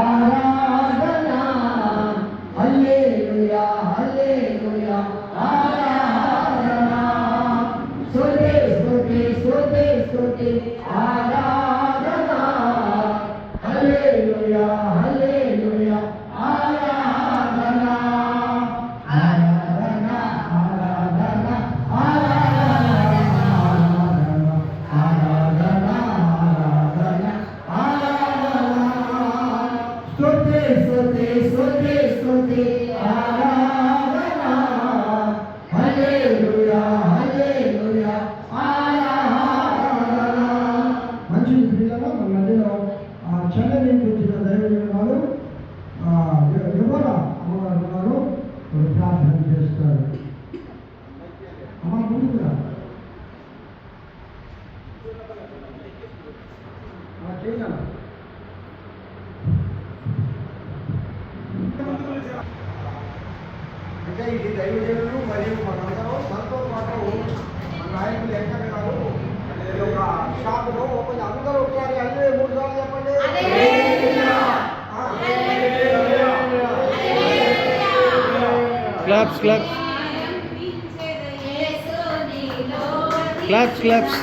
ఆరాధనా హల్లెలూయా హల్లెలూయా ఆరాధనా స్తుతి స్తుతి స్తుతి స్తుతి ఆరాధనా హల్లెలూయా హల్లెలూయా ఆరాధనా ఆరాధనా ఆరాధనా ఆరాధనా ఆరాధనా స్తుతి స్తుతి స్తుతి స్తుతి ఆరాధనా హల్లెలూయా హల్లెలూయా ఆరాధనా. మంచి ప్రియులారా, మన మధ్యలో చెన్నై నుంచి వచ్చిన దైవజనులు వారు యువన అమ్మగారు ఉన్నారు. ప్రార్థన చేస్తారు. అమ్మ ముందుకురా చేయాలి. అంటే ఇది దైవజనులు మరియు మనందరూ మనతో పాటు మన నాయకులు ఎక్కడ గారు ఈ యొక్క షాపులో ఓపెన్ అందరూ ఒకసారి అన్నీ 3 సార్లు చెప్పండి. Claps claps claps claps.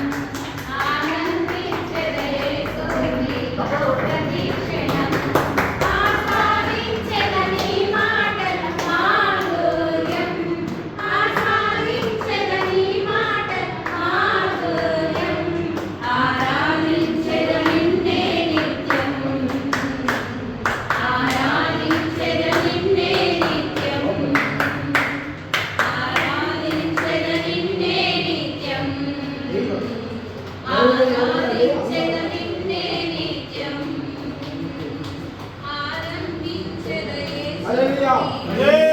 Hallelujah.